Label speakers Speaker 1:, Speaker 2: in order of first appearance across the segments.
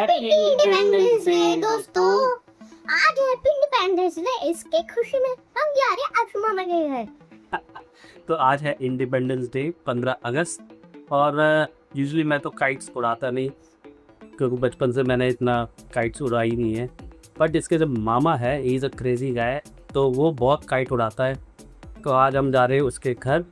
Speaker 1: Happy independence day दोस्तों। आज happy independence day, इसके खुशी में हम जा रहे हैं आइसक्रीम मनाने हैं।
Speaker 2: तो आज है इंडिपेंडेंस डे 15 अगस्त और यूजुअली मैं तो काइट्स उड़ाता नहीं क्योंकि बचपन से मैंने इतना काइट्स उड़ाई नहीं है। बट इसके जब मामा है, he is a crazy guy, तो वो बहुत काइट उड़ाता है। तो आज हम जा रहे हैं उसके घर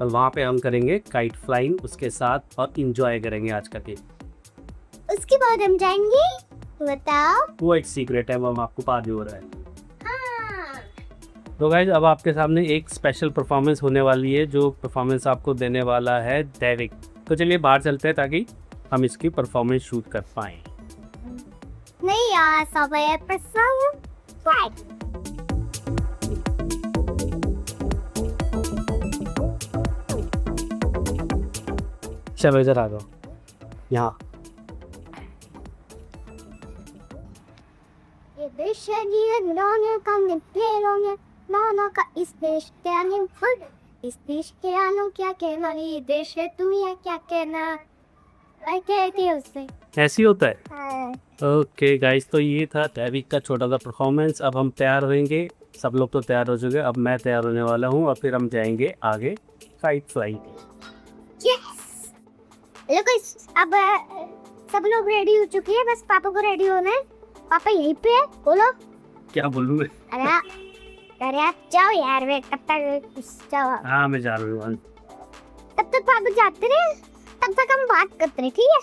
Speaker 2: और वहाँ पे हम करेंगे काइट फ्लाइंग उसके साथ और इंजॉय करेंगे आज का दिन।
Speaker 1: उसके बाद हम जाएंगे, बताओ।
Speaker 2: वो एक सीक्रेट है, वो हम आपको बाद में हो रहा है।
Speaker 1: हाँ।
Speaker 2: तो गाइज अब आपके सामने एक स्पेशल परफॉर्मेंस होने वाली है, जो परफॉर्मेंस आपको देने वाला है डेविक। तो चलिए बाहर चलते हैं ताकि हम इसकी परफॉर्मेंस शूट कर पाएँ।
Speaker 1: नहीं यार, सब है पसंद।
Speaker 2: चलो इधर आ जाओ, यहाँ।
Speaker 1: ये देश है ये रोने का निपेरों नाना का इस देश के आने पर इस देश के आने क्या कहना, ये देश है तू या क्या कहना। मैं कहती हूँ उससे
Speaker 2: ऐसी होता है।
Speaker 1: हाँ।
Speaker 2: ओके गाइस, तो ये था डेविक का छोटा सा परफॉर्मेंस। अब हम तैयार होंगे, सब लोग तो तैयार हो चुके, अब मैं तैयार होने वाला हूँ और फिर हम जाएंगे आगे काइट फ्लाइंग।
Speaker 1: यस, देखो अब सब लोग रेडी हो चुके हैं, बस पापा को रेडी होना है। पापा यहीं पे है, बोलो।
Speaker 2: क्या बोलूँ मैं?
Speaker 1: अरे आप जाओ यार, वे तब तक जाओ।
Speaker 2: हाँ मैं जा रहा हूँ।
Speaker 1: तब तक पापा जाते रहे, तब तक हम बात करते रहे, ठीक है।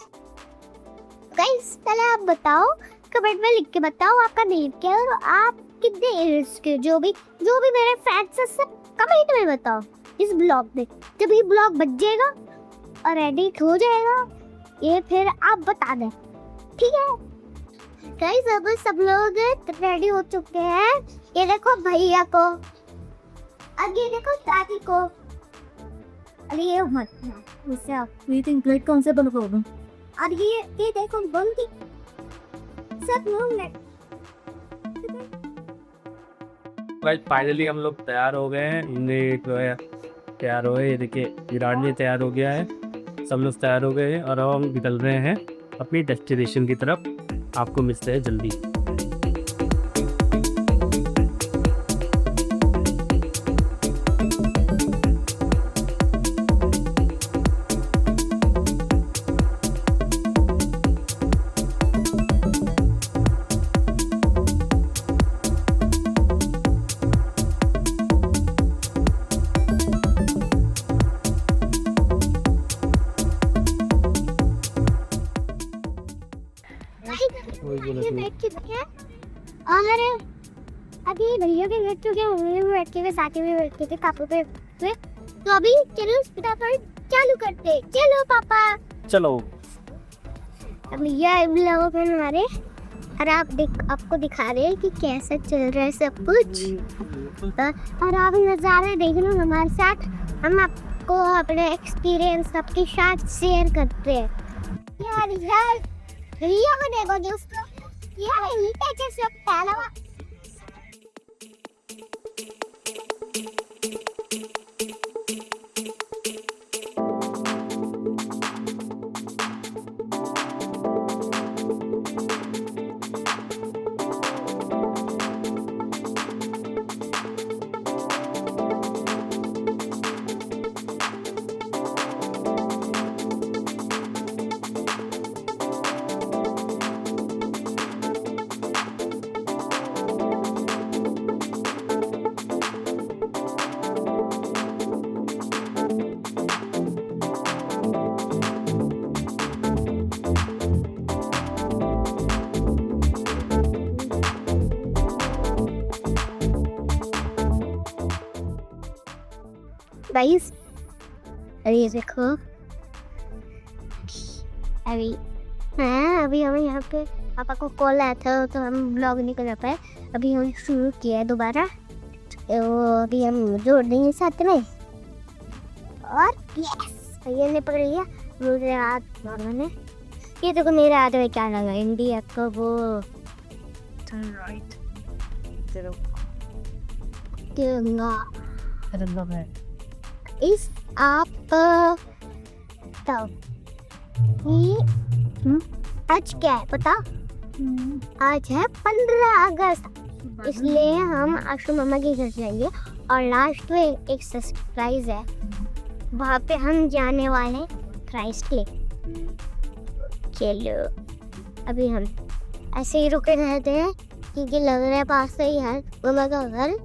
Speaker 1: गाइस पहले आप बताओ, कमेंट में लिख के बताओ आपका नेम क्या है और आप कितने एज के, जो भी मेरे फैंस हैं सब कमेंट में बताओ इस ब्लॉग में। जब ये ब्लॉग बन जाएगा और एडिट हो जाएगा, ये फिर आप बता दें, ठीक है। गाइस अब सब लोग रेडी हो चुके हैं। ये देखो भैया को, अब ये देखो दादी को। अरे ये मत मुझसे आप मीटिंग प्लेट कौन से बंद कर दूं? और ये देखो बंदी सब लोग ने।
Speaker 2: गाइस फाइनली हम लोग तैयार हो गए हैं। तैयार हो गए, ये देखिए विराट भी तैयार हो गया है, सब लोग तैयार हो गए हैं और अब हम निकल रहे हैं अपनी डेस्टिनेशन की तरफ। आपको मिलते हैं जल्दी।
Speaker 1: ये बैठ चुके हैं और अभी भैया भी बैठ चुके हैं, मम्मी भी बैठ के साथ में बैठ के थे, पापा पे हुए। तो अभी चलो फटाफट चालू करते। चलो पापा,
Speaker 2: चलो।
Speaker 1: अब भैया ब्लॉग में हमारे और आपको दिखा रहे हैं कि कैसा चल रहा है सब कुछ। और आप नज़ारे देख लो हमारे साथ, हम आपको अपने एक्सपीरियंस आपके साथ शेयर करते हैं। यार भैया को देखो दोस्तों, ये कैसे पहला गाइस। अरे देखो अभी हमें यहाँ पे पापा को कॉल आया था तो हम ब्लॉग नहीं कर पाए। अभी हम शुरू किया है दोबारा, तो अभी हम जोड़ देंगे साथ में। और यस, भैया ने पकड़ लिया मुझे हाथ मारने ने। ये देखो मेरे हाथ में क्या लगा, इंडिया का वो राइट तिरंगा। इस आप बताओ आज क्या है पता? आज है 15 अगस्त, इसलिए हम आशु मामा के घर जाएंगे और लास्ट में एक सरप्राइज है, वहाँ पे हम जाने वाले हैं क्राइस्ट लेक। चलो अभी हम ऐसे ही रुके रहते हैं क्योंकि लग रहा है पास से ही है मामा का घर।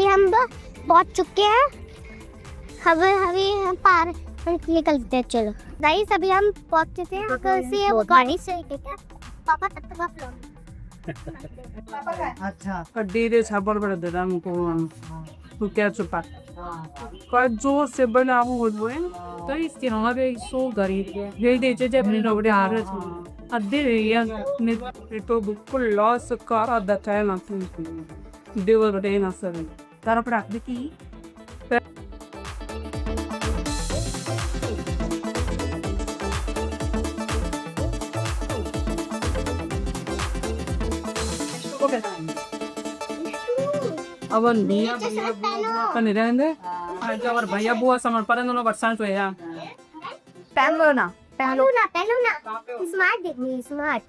Speaker 1: हम पहुंच चुके हैं, अभी हम पार निकलते हैं। चलो गाइस अभी हम पहुंच चुके हैं, से वो गाड़ी से क्या पापा तब तक आप लोग
Speaker 3: अच्छा
Speaker 4: कड्डी दे छापर पर दे दाम को तू क्या चुपा का जो से बना हो बोए तो इसके हमारे सो गरीब ये दे जे अपने रोबड़े आ रहे थे अद्धे या ने तो बिल्कुल लॉस कर दता है ना देवर बड़े ना सर तारा पर आखिर की अब निया kan irende aja war भैया बुआ समझ पर दोनों बरसात हुए हैं
Speaker 1: पहलो ना स्मार्ट देखनी स्मार्ट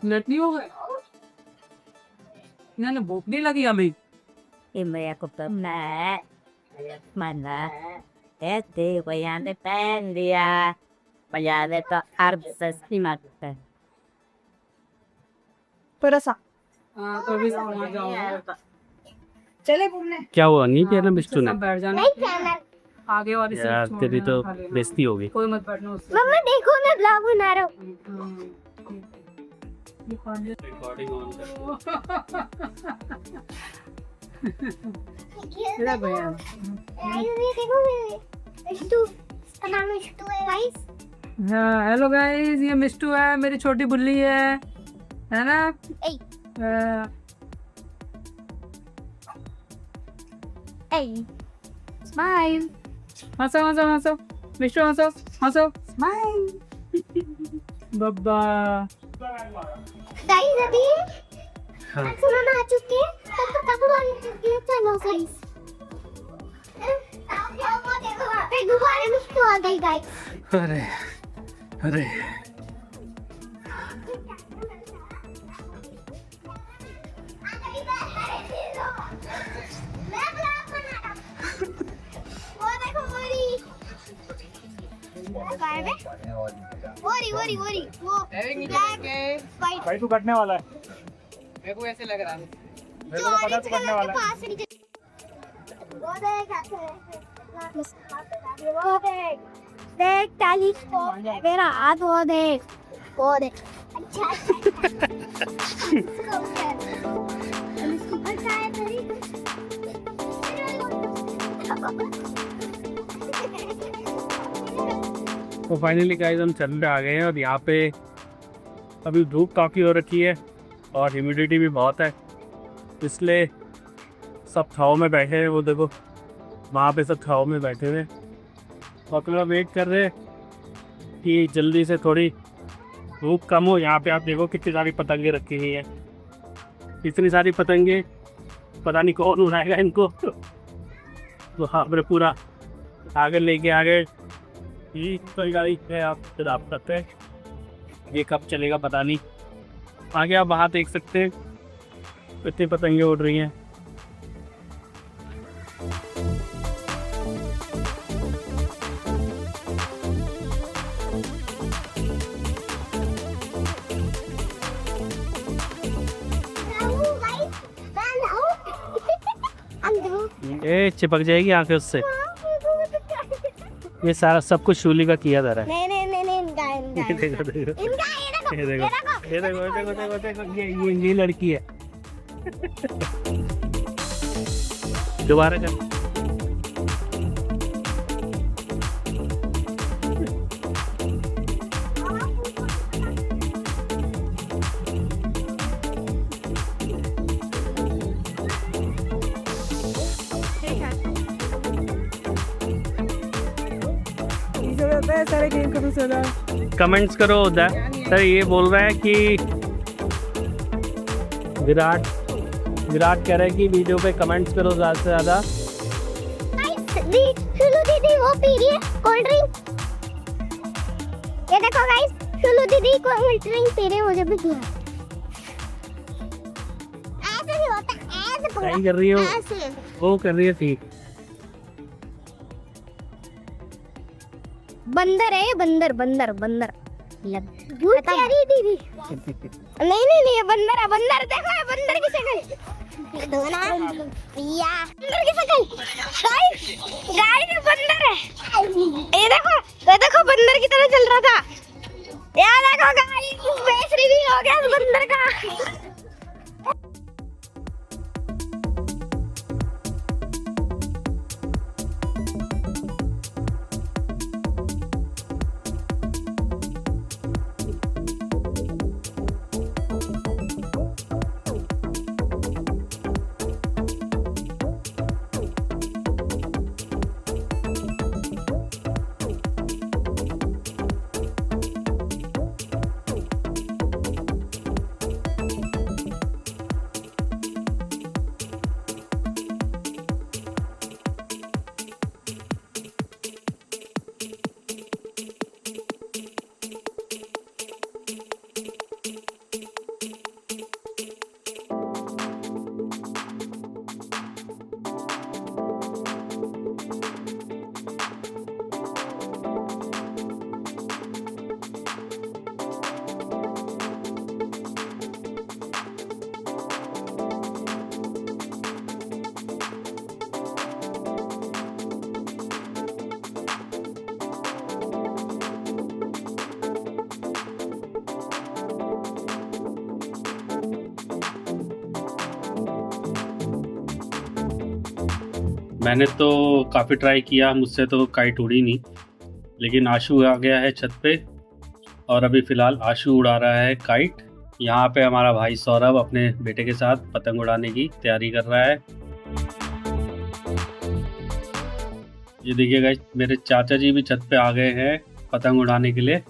Speaker 4: नेट नहीं हो गए इन्होंने भूख नहीं लगी हमें
Speaker 3: Imre ko pa na mana este guayane pendia guayane to arbsa simata
Speaker 4: थोड़ा सा तो भी समझ जाओ चले घूमने
Speaker 2: क्या हुआ, नहीं कहना बिस्टू ने?
Speaker 4: बैठ जाना
Speaker 1: नहीं कहना
Speaker 4: आगे वाली सीट
Speaker 2: यार
Speaker 4: छोड़
Speaker 2: तेरी
Speaker 4: देना
Speaker 2: तो
Speaker 4: खाली।
Speaker 2: बेइज्जती होगी।
Speaker 4: कोई मत बैठना उससे
Speaker 1: मम्मा देखो मैं ब्लॉग बना रहा हूँ।
Speaker 4: मेरा भैया
Speaker 1: ये देखो मिष्टू, इसका नाम मिष्टू है गाइस।
Speaker 4: हाँ हेलो गाइस ये मिष्टू है मेरी छोटी बुल्ली है ना
Speaker 1: ए ए
Speaker 4: स्माइल हंसो हंसो हंसो मिष्टू हंसो हंसो स्माइल बब्बा
Speaker 1: गाइस अभी
Speaker 2: हाँ।
Speaker 1: सुनो ना आ चुके हैं, तब तक कपड़े आ चुके हैं। चलो गाइस पे दोबारा मिष्टू आ गई गाइस।
Speaker 2: अरे अरे
Speaker 1: वोरी वो ब्लैक वाइट
Speaker 5: भाई तू कटने वाला है,
Speaker 4: मेरे को ऐसे लग रहा है
Speaker 5: मेरे को तो पता है तू कटने वाला है।
Speaker 1: वो देख टाली मेरा हाथ वो देख अच्छा
Speaker 2: तो फाइनली गाइस हम चंद्र आ गए हैं और यहाँ पे अभी धूप काफ़ी हो रखी है और ह्यूमिडिटी भी बहुत है, इसलिए सब छाँव में बैठे हैं। वो देखो वहाँ पे सब छाँव में बैठे हुए और अपना वेट कर रहे हैं कि जल्दी से थोड़ी धूप कम हो। यहाँ पे आप देखो कितनी सारी पतंगे रखी हुई हैं, इतनी सारी पतंगे पता नहीं कौन उड़ाएगा इनको। तो हाँ मेरे पूरा आगे लेके आगे ये कोई गाड़ी है, आप आप करते हैं ये कब चलेगा पता नहीं। आगे आप वहाँ देख सकते हैं कितनी पतंगे उड़ रही हैं। ए चिपक जाएगी आंखें उससे। ये सारा सब कुछ शूली का किया जा रहा है।
Speaker 1: नहीं इनका
Speaker 2: देखो देखो
Speaker 1: इनका
Speaker 2: ये देखो ये देखो देखो देखो देखो ये लड़की है। दोबारा कर।
Speaker 4: सारे गेम करूँ सदा
Speaker 2: कमेंट्स करो उधर। सर ये बोल रहा है कि विराट कह रहा है कि वीडियो पे कमेंट्स करो ज़्यादा से ज़्यादा।
Speaker 1: शुलू दीदी वो पी रही है कोल्ड ड्रिंक। ये देखो गाइस, शुलू दीदी कोल्ड ड्रिंक पी रही है, मुझे भी पिला। ऐसे नहीं होता, ऐसे पूरा
Speaker 2: क्या कर रही हो?
Speaker 1: ऐसे।
Speaker 2: वो कर रही है ठीक।
Speaker 1: बंदर है ये, बंदर बंदर बंदर। झूठ कह रही है दीदी। नहीं ये बंदर है, बंदर देखो, ये बंदर की शक्ल। दोना या बंदर की शक्ल। गाइस ये बंदर है। ये देखो बंदर की तरह चल रहा था। यार देखो गाइस, फेस रिवील हो गया इस बंदर का।
Speaker 2: मैंने तो काफ़ी ट्राई किया, मुझसे तो काइट उड़ी नहीं, लेकिन आशु आ गया है छत पे और अभी फ़िलहाल आशु उड़ा रहा है काइट। यहाँ पे हमारा भाई सौरभ अपने बेटे के साथ पतंग उड़ाने की तैयारी कर रहा है। ये देखिए गाइस, मेरे चाचा जी भी छत पे आ गए हैं पतंग उड़ाने के लिए।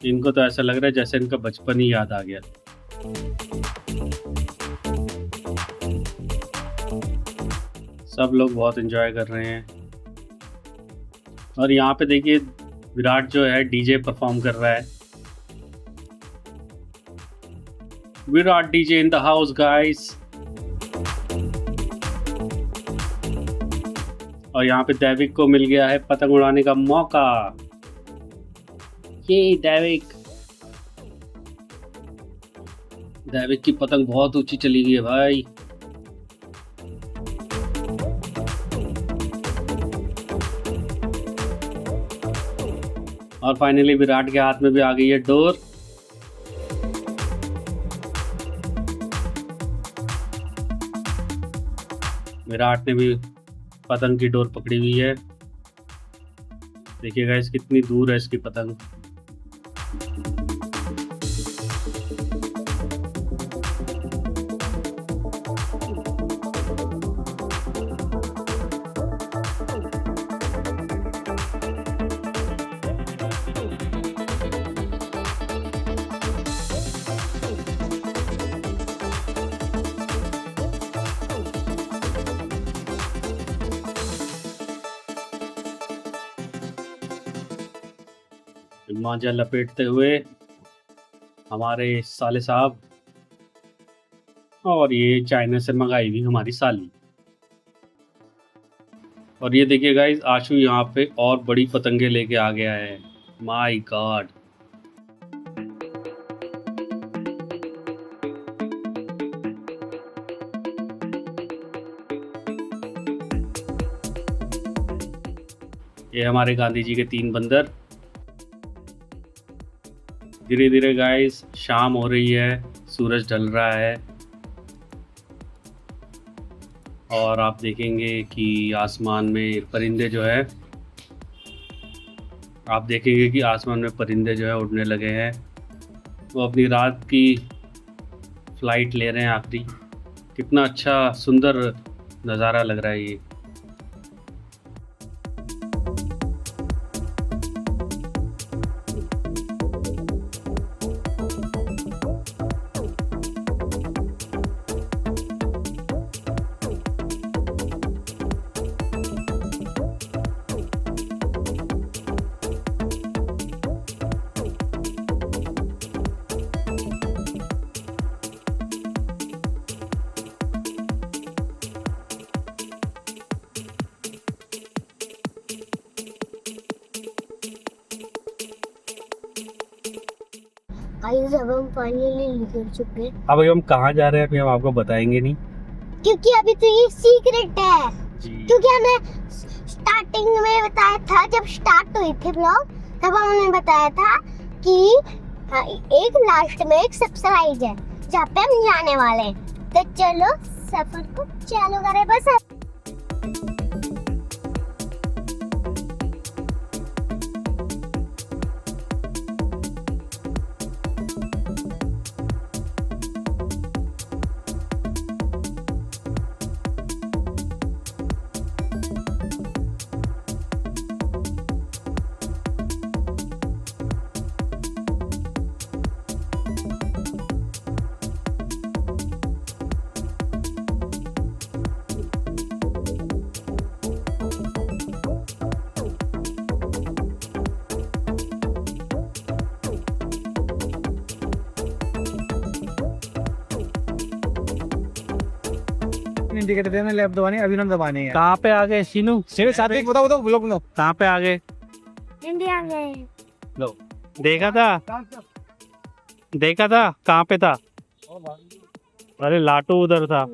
Speaker 2: इनको तो ऐसा लग रहा है जैसे इनका बचपन ही याद आ गया। सब लोग बहुत एंजॉय कर रहे हैं। और यहाँ पे देखिए विराट जो है डीजे परफॉर्म कर रहा है। Virat DJ in the house guys. और यहाँ पे दैविक को मिल गया है पतंग उड़ाने का मौका। ये दैविक की पतंग बहुत ऊंची चली गई है भाई। और फाइनली विराट के हाथ में भी आ गई है डोर। विराट ने भी पतंग की डोर पकड़ी हुई है। देखिए गाइस कितनी दूर है इसकी पतंग। मांझा लपेटते हुए हमारे साले साहब, और ये चाइना से मंगाई हुई हमारी साली। और ये देखिए गाइस आशु यहाँ पे और बड़ी पतंगे लेके आ गया है। My God. ये हमारे गांधी जी के 3 बंदर। धीरे धीरे गाइस शाम हो रही है, सूरज ढल रहा है और आप देखेंगे कि आसमान में परिंदे जो है, आप देखेंगे कि आसमान में परिंदे जो है उड़ने लगे हैं। वो अपनी रात की फ़्लाइट ले रहे हैं आखिरी। कितना अच्छा सुंदर नज़ारा लग रहा है ये।
Speaker 1: गाइस अब हम फाइनली निकल चुके हैं,
Speaker 2: अब हम कहाँ जा रहे हैं अभी हम आपको बताएंगे नहीं
Speaker 1: क्योंकि अभी तो ये सीक्रेट है।
Speaker 2: जी।
Speaker 1: क्योंकि हमें स्टार्टिंग में बताया था, जब स्टार्ट हुए थे ब्लॉग तब हमने बताया था कि एक लास्ट में एक सरप्राइज है जहाँ पे हम जाने वाले हैं। तो चलो सफर को चालू करें बस।
Speaker 5: इंडिकेटर देना, लेफ्ट दबानी, अभी हम दबाने हैं।
Speaker 2: कहाँ पे आ गए शीनू?
Speaker 5: मेरे साथ एक बताओ ब्लॉग लो।
Speaker 2: कहाँ पे आ गए?
Speaker 1: इंडिया गए।
Speaker 2: लो देखा था कहाँ पे था? अरे लाटू उधर था।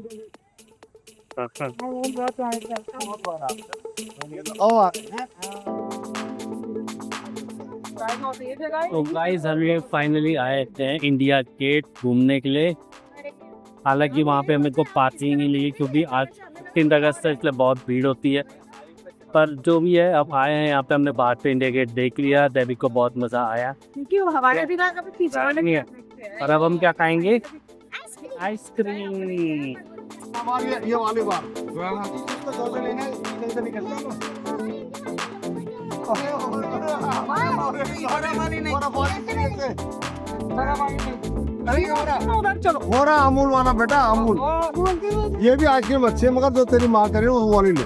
Speaker 2: तो गाइस हम ये फाइनली आए थे इंडिया गेट घूमने के लिए। हालांकि वहाँ पे हमें को पार्किंग नहीं लगी क्योंकि आज 3 अगस्त है, इसलिए बहुत भीड़ होती है। पर जो भी है अब आए हैं यहाँ पे, हमने बाहर पे इंडिया गेट देख लिया। देवी को बहुत मज़ा आया
Speaker 4: क्योंकि वो हमारे बिना कभी पीछे
Speaker 2: नहीं है। और अब हम क्या खाएंगे? आइसक्रीम।
Speaker 5: ये वाली बात इसको लेना इधर से निकलना
Speaker 4: चलो
Speaker 5: हो रहा अमूल वाला बेटा, अमूल। ये भी आइसक्रीम अच्छी है, मगर जो तेरी माँ करे वो वाली ले।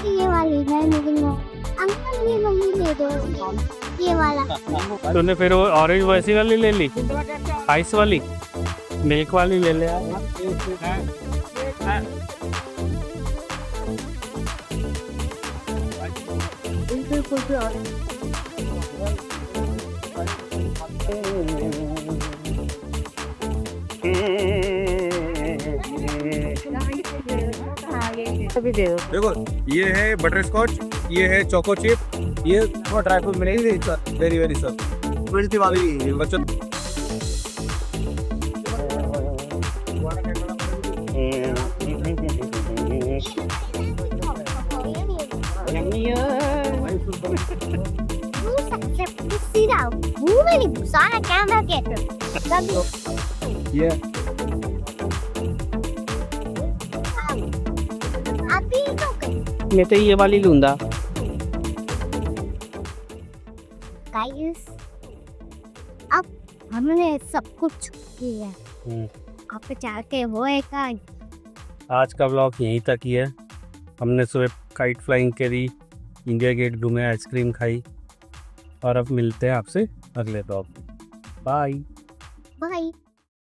Speaker 1: ये वाली है, लेकिन अंकल ये वाली ले दो, ये वाला।
Speaker 2: तूने फिर वो ऑरेंज वैसी वाली ले ली, आइस वाली, मिल्क वाली ले ले यार।
Speaker 5: देखो ये है बटर स्कॉच, ये है चोको चिप, ये थोड़ा ड्राई फ्रूट मिलेगी, वेरी वेरी सब मिर्ची वाली बच्चों। ये
Speaker 2: मैं तो ये वाली लूंगा।
Speaker 1: गाइस अब हमने सब कुछ किया, आप चाह के वो एक
Speaker 2: आज का ब्लॉग यहीं तक ही है। हमने सुबह काइट फ्लाइंग करी, इंडिया गेट घूमे, आइसक्रीम खाई और अब मिलते हैं आपसे अगले ब्लॉग में। बाय।
Speaker 1: बाय।